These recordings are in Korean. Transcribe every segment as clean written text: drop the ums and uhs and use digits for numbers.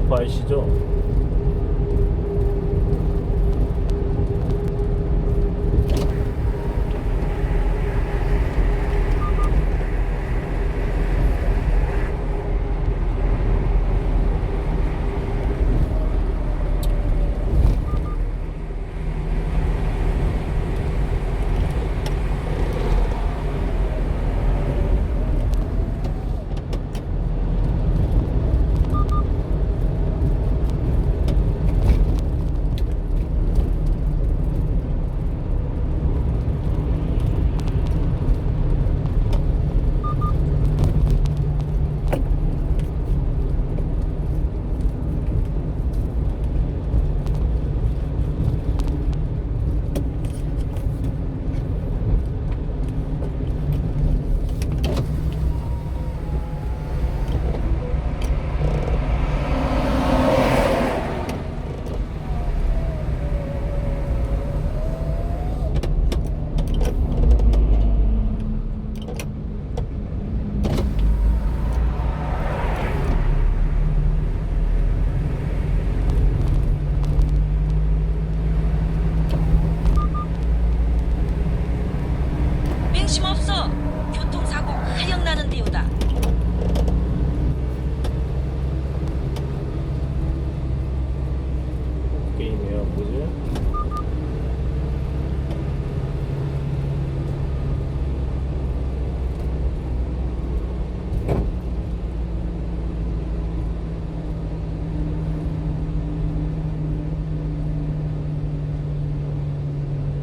점프 아시죠? 맹심 없어. 교통사고 하영 나는데요다. 게임이에요, 뭐지?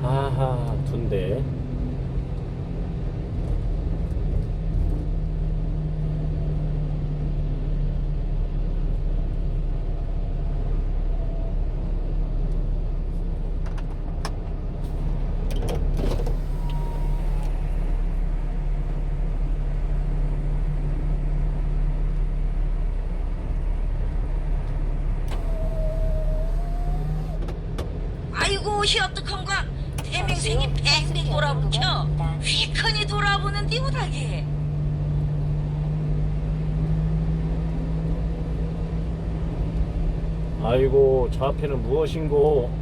아하, 둔데. 아이고 희어떡한가. 대명생이 뱅뱅 돌아붙여. 휘커니 돌아보는 디우다게. 아이고, 저 앞에는 무엇인고?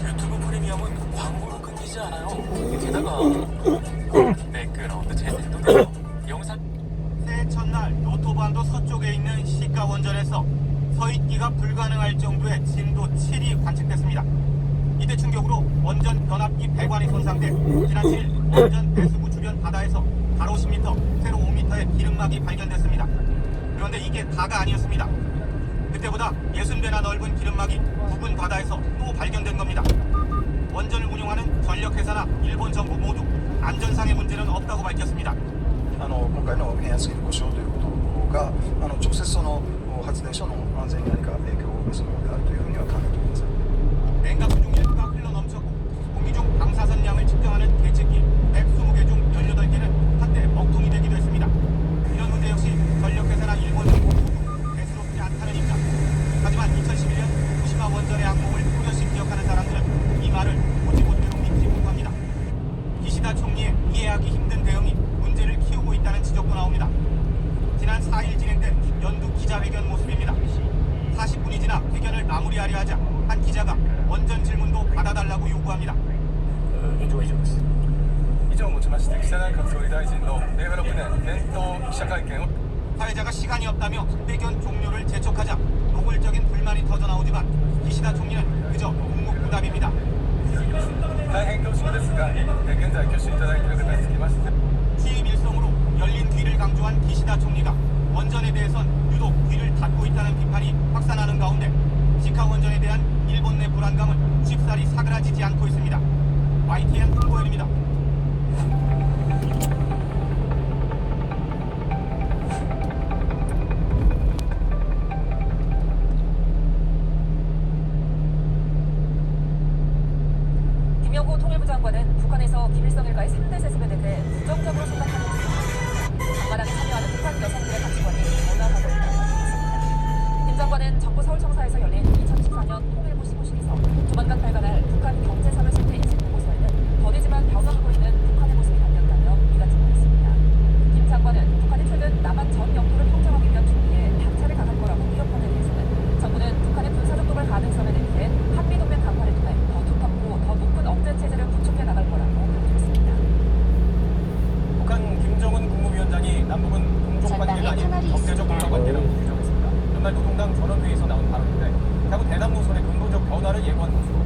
유튜브 프리미엄은 광고로 끊기지 않아요. 게다가 매끄러운데 재질도 돼요. 영상 새해 첫날 노토반도 서쪽에 있는 시가 원전에서 서있기가 불가능할 정도의 진도 7이 관측됐습니다. 이때 충격으로 원전 변압기 배관이 손상돼 지난 7일 원전 배수구 주변 바다에서 가로 10m, 세로 5m의 기름막이 발견됐습니다. 그런데 이게 다가 아니었습니다. 그때보다 60배나 넓은 기름막이 부근 바다에서 또 발견된 겁니다. 원전을 운영하는 전력회사나 일본 정부 모두 안전상의 문제는 없다고 밝혔습니다. 今回の変圧器の故障ということが直接その発電所の安全に何か影響を及ぼすものであるというふうには考えておりません。 냉각 중일부가 흘러넘쳤고 공기 중 방사선량을 측정하는 계측기 120개 중 18개는 한때 먹통이 되기도 했습니다. 이런 문제 역시 전력회사나 일본 정부 모두 대수롭지 않다는 입장. 하지만 2011년 후쿠시마 원전의 악몽을 또렷이 기억하는 사람들은 이 말을 오지못대로 믿지 못합니다. 기시다 총리의 이해하기 힘든 대응이 문제를 키우고 있다는 지적도 나옵니다. 지난 4일 진행된 연두 기자회견 모습입니다. 40분이 지나 회견을 마무리하려 하자 한 기자가 원전 질문도 받아달라고 요구합니다. 以上です以上をもちまして岸田内閣総理大臣の令和6年年頭記者会見を 사회자가 시간이 없다며 회견 종료를 재촉하자 노골적인 불만이 터져나오지만 기시다 총리는 그저 묵묵부답입니다. 大変恐縮ですが現在挙手いただいている方につきまして 취임 일성으로 열린 귀를 강조한 기시다 총리가 원전에 대해선 유독 귀를 닫고 있다는 비판이 확산하는 가운데 시카 원전에 대한 일본 내 불안감은 쉽사리 사그라지지 않고 있습니다. YTN 홍보현입니다. 김영호 통일부 장관은 북한에서 김일성 일가의 3대 세습에 대해 부정적으로 생각하는 남북은 동족 관계가 아닌 경제적 공감 관계라고 규정했습니다. 연말 노동당 전원회의에서 나온 발언인데 결국 대남 노선의 근본적 변화를 예고한 것으로